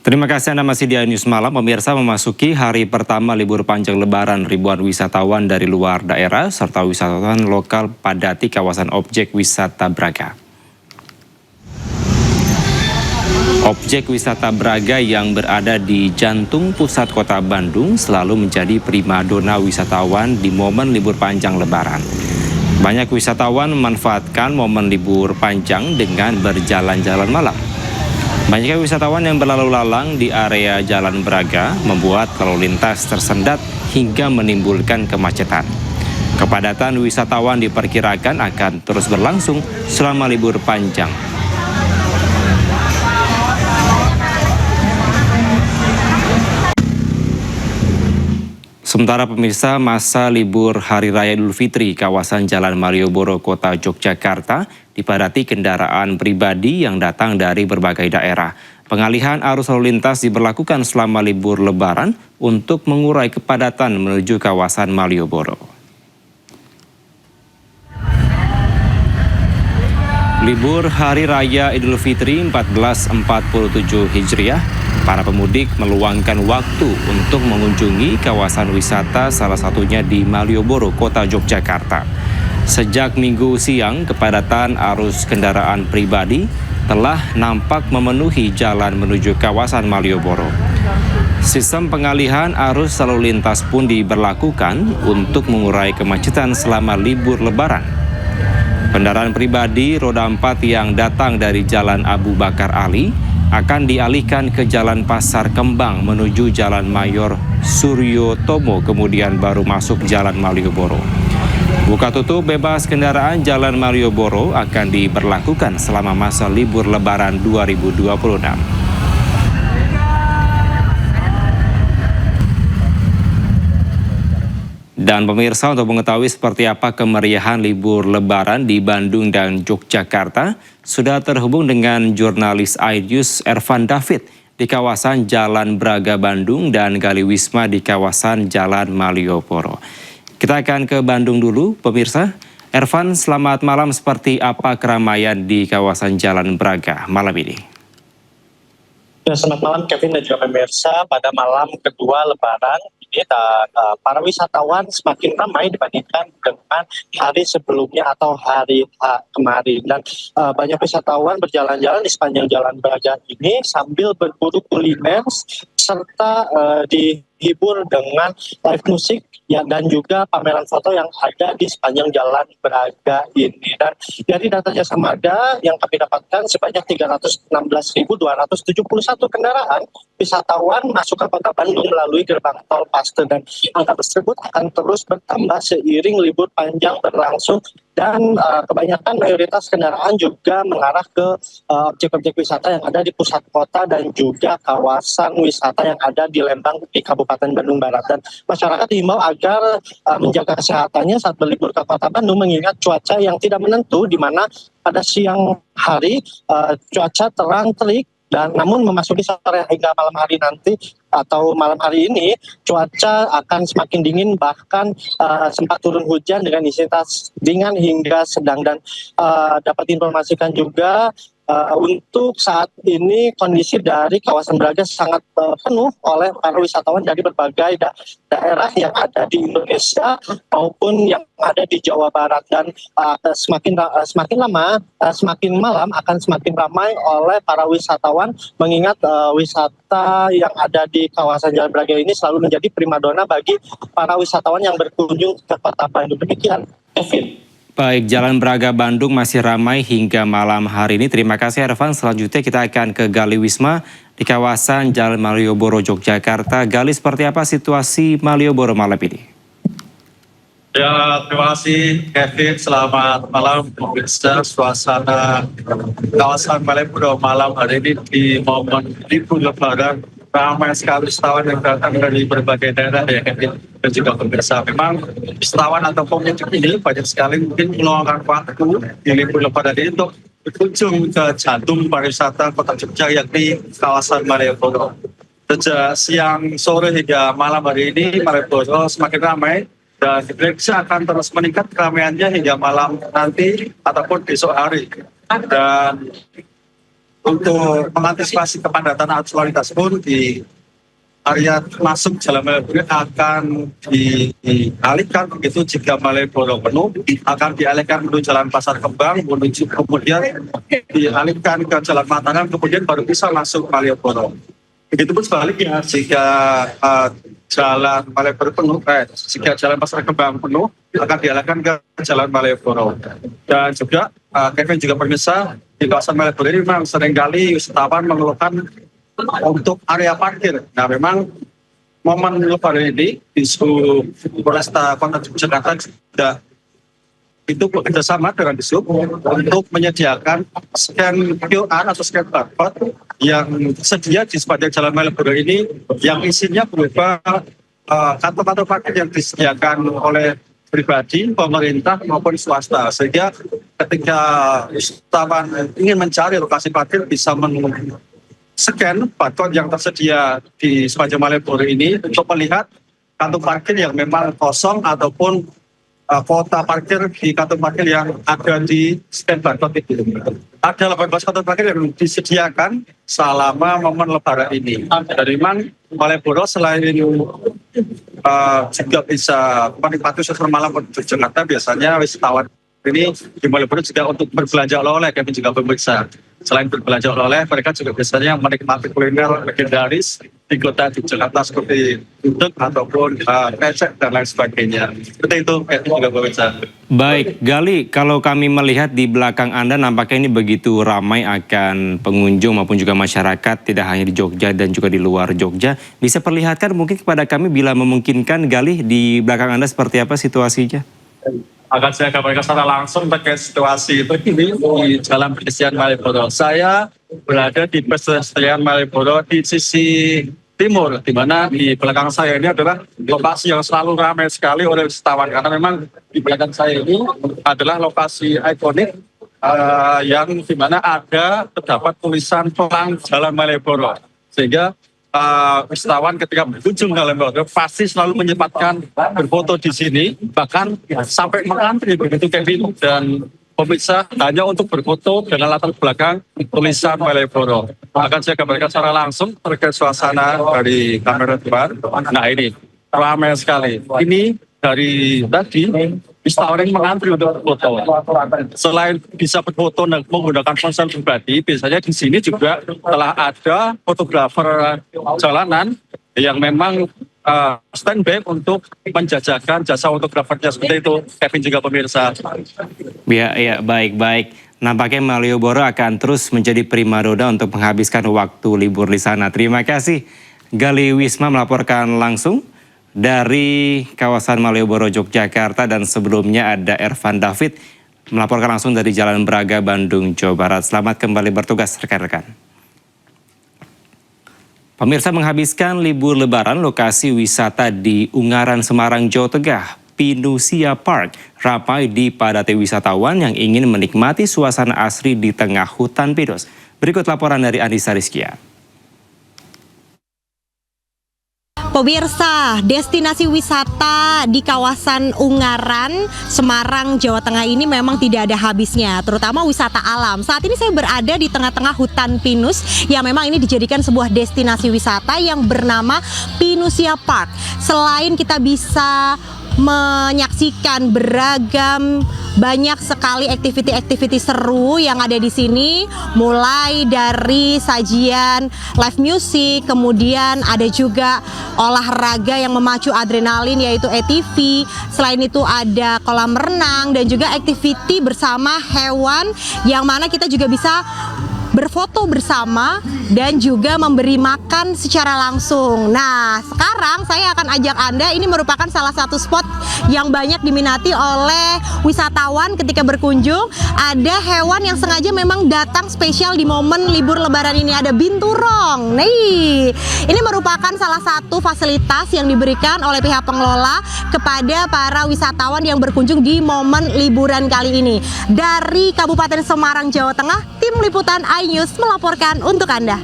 Terima kasih Anda masih di News Malam. Pemirsa, memasuki hari pertama libur panjang Lebaran, ribuan wisatawan dari luar daerah serta wisatawan lokal padati kawasan objek wisata Braga. Objek wisata Braga yang berada di jantung pusat kota Bandung selalu menjadi primadona wisatawan di momen libur panjang Lebaran. Banyak wisatawan memanfaatkan momen libur panjang dengan berjalan-jalan malam. Banyaknya wisatawan yang berlalu lalang di area Jalan Braga membuat lalu lintas tersendat hingga menimbulkan kemacetan. Kepadatan wisatawan diperkirakan akan terus berlangsung selama libur panjang. Sementara pemirsa, masa libur Hari Raya Idul Fitri kawasan Jalan Malioboro, Kota Yogyakarta dipadati kendaraan pribadi yang datang dari berbagai daerah. Pengalihan arus lalu lintas diberlakukan selama libur Lebaran untuk mengurai kepadatan menuju kawasan Malioboro. Libur Hari Raya Idul Fitri 1447 Hijriah, para pemudik meluangkan waktu untuk mengunjungi kawasan wisata, salah satunya di Malioboro, Kota Yogyakarta. Sejak Minggu siang, kepadatan arus kendaraan pribadi telah nampak memenuhi jalan menuju kawasan Malioboro. Sistem pengalihan arus lalu lintas pun diberlakukan untuk mengurai kemacetan selama libur Lebaran. Kendaraan pribadi roda 4 yang datang dari Jalan Abu Bakar Ali akan dialihkan ke Jalan Pasar Kembang menuju Jalan Mayor Suryo Tomo, kemudian baru masuk Jalan Malioboro. Buka tutup bebas kendaraan Jalan Malioboro akan diberlakukan selama masa libur Lebaran 2026. Dan pemirsa, untuk mengetahui seperti apa kemeriahan libur Lebaran di Bandung dan Yogyakarta, sudah terhubung dengan jurnalis iNews Ervan David di kawasan Jalan Braga Bandung dan Gali Wisma di kawasan Jalan Malioboro. Kita akan ke Bandung dulu, pemirsa. Ervan, selamat malam. Seperti apa keramaian di kawasan Jalan Braga malam ini? Ya, selamat malam Kevin dan juga pemirsa. Pada malam kedua Lebaran ini para wisatawan semakin ramai dibandingkan dengan hari sebelumnya atau hari kemarin, dan banyak wisatawan berjalan-jalan di sepanjang Jalan Braga ini sambil berburu kuliner serta dihibur dengan live musik ya, dan juga pameran foto yang ada di sepanjang Jalan Braga ini. Dan dari data Jasa Marga yang kami dapatkan, sebanyak 316.271 kendaraan wisatawan masuk ke Kota Bandung melalui gerbang tol Paster, dan angka tersebut akan terus bertambah seiring libur panjang berlangsung, dan kebanyakan mayoritas kendaraan juga mengarah ke objek-objek wisata yang ada di pusat kota dan juga kawasan wisata yang ada di Lembang di Kabupaten Bandung Barat. Dan masyarakat diimbau agar menjaga kesehatannya saat berlibur ke Kota Bandung, mengingat cuaca yang tidak menentu, di mana pada siang hari cuaca terang terik, dan namun memasuki sore hingga malam hari nanti atau malam hari ini cuaca akan semakin dingin, bahkan sempat turun hujan dengan intensitas ringan hingga sedang. Dan dapat diinformasikan juga untuk saat ini kondisi dari kawasan Braga sangat penuh oleh para wisatawan dari berbagai daerah yang ada di Indonesia maupun yang ada di Jawa Barat, dan semakin malam akan semakin ramai oleh para wisatawan, mengingat wisata yang ada di kawasan Jalan Braga ini selalu menjadi primadona bagi para wisatawan yang berkunjung ke Kota Bandung. Demikian, Kevin. Baik, Jalan Braga Bandung masih ramai hingga malam hari ini. Terima kasih Ervan. Selanjutnya kita akan ke Gali Wisma di kawasan Jalan Malioboro, Yogyakarta. Gali, seperti apa situasi Malioboro malam ini? Ya, terima kasih Kevin. Selamat malam pemirsa. Suasana kawasan Malioboro malam hari ini di momen libur Lebaran ramai sekali wisatawan yang datang dari berbagai daerah ya Kevin dan juga pemirsa. Memang wisatawan atau pemudik ini banyak sekali mungkin meluangkan waktu di libur Lebaran ini untuk berkunjung ke jantung pariwisata Kota Jogja, yakni kawasan Malioboro. Sejak siang, sore hingga malam hari ini Malioboro semakin ramai, dan diprediksi akan terus meningkat keramaiannya hingga malam nanti ataupun besok hari. Dan untuk mengantisipasi kepadatan arus lalu lintas pun di area masuk Jalan Malioboro akan dialihkan begitu. Jika Malioboro penuh akan dialihkan menuju Jalan Pasar Kembang, menuju kemudian dialihkan ke Jalan Mataram, kemudian baru bisa masuk Malioboro. Begitupun sebaliknya jika Jalan Malioboro penuh, jika Jalan Pasar Kembang penuh akan dialihkan ke Jalan Malioboro. Dan juga Kevin juga pemirsa, di kawasan Malioboro ini memang seringkali wisatawan mengeluhkan untuk area parkir. Nah, memang momen Lebaran ini di Polresta Kota Jakarta sudah itu bekerjasama dengan Dishub untuk menyediakan scan QR atau scan barcode yang tersedia di sepanjang Jalan Malioboro ini, yang isinya berupa kantong-kantong parkir yang disediakan oleh pribadi, pemerintah maupun swasta, sehingga ketika wisatawan ingin mencari lokasi parkir bisa scan barcode yang tersedia di sepanjang Malioboro ini untuk melihat kantong parkir yang memang kosong ataupun kuota parkir di kantong parkir yang ada di scan barcode itu. Ada 18 kantong parkir yang disediakan selama momen Lebaran ini. Dan memang Malioboro selain juga bisa menikmati suasana malam di Jakarta, biasanya wisatawan ini di Malioboro juga untuk berbelanja oleh-oleh, kami juga pemirsa. Selain berbelanja oleh-oleh, mereka juga biasanya menikmati kuliner legendaris di kota di Jakarta seperti uduk ataupun pecek dan lain sebagainya. Seperti itu, kami juga pemirsa. Baik, Gali, kalau kami melihat di belakang Anda nampaknya ini begitu ramai akan pengunjung maupun juga masyarakat, tidak hanya di Jogja dan juga di luar Jogja. Bisa perlihatkan mungkin kepada kami bila memungkinkan, Gali, di belakang Anda seperti apa situasinya? Akan saya gambarkan secara langsung terkait situasi itu ini di Jalan Pedestrian Malioboro. Saya berada di Pedestrian Malioboro di sisi timur, di mana di belakang saya ini adalah lokasi yang selalu ramai sekali oleh wisatawan, karena memang di belakang saya ini adalah lokasi ikonik yang di mana terdapat tulisan Pelang Jalan Malioboro, sehingga wisatawan ketika berkunjung ke Malioboro pasti selalu menyempatkan berfoto di sini, bahkan sampai mengantri begitu Kevin dan pemirsa hanya untuk berfoto dengan latar belakang tulisan Malioboro. Akan saya gambarkan secara langsung terkait suasana dari kamera depan. Nah, ini ramai sekali. Ini dari tadi wisatawan yang mengantri untuk foto. Selain bisa berfoto menggunakan ponsel pribadi, biasanya di sini juga telah ada fotografer jalanan yang memang standby untuk menjajakan jasa fotografernya, seperti itu, Kevin juga pemirsa. Ya, baik. Nampaknya Malioboro akan terus menjadi primadona untuk menghabiskan waktu libur di sana. Terima kasih, Gali Wisma melaporkan langsung dari kawasan Malioboro, Yogyakarta, dan sebelumnya ada Ervan David melaporkan langsung dari Jalan Braga, Bandung, Jawa Barat. Selamat kembali bertugas rekan-rekan. Pemirsa, menghabiskan libur Lebaran, lokasi wisata di Ungaran, Semarang, Jawa Tengah, Pinussia Park, ramai dipadati wisatawan yang ingin menikmati suasana asri di tengah hutan pinus. Berikut laporan dari Anissa Rizkia. Pemirsa, destinasi wisata di kawasan Ungaran, Semarang, Jawa Tengah ini memang tidak ada habisnya, terutama wisata alam. Saat ini saya berada di tengah-tengah hutan pinus yang memang ini dijadikan sebuah destinasi wisata yang bernama Pinussia Park. Selain kita bisa menyaksikan beragam banyak sekali aktiviti-aktiviti seru yang ada di sini, mulai dari sajian live music, kemudian ada juga olahraga yang memacu adrenalin yaitu ATV. Selain itu ada kolam renang dan juga aktiviti bersama hewan yang mana kita juga bisa berfoto bersama dan juga memberi makan secara langsung. Nah, sekarang saya akan ajak Anda, ini merupakan salah satu spot yang banyak diminati oleh wisatawan ketika berkunjung. Ada hewan yang sengaja memang datang spesial di momen libur Lebaran ini, ada binturong. Nih, ini merupakan salah satu fasilitas yang diberikan oleh pihak pengelola kepada para wisatawan yang berkunjung di momen liburan kali ini. Dari Kabupaten Semarang, Jawa Tengah, tim liputan iNews melaporkan untuk Anda.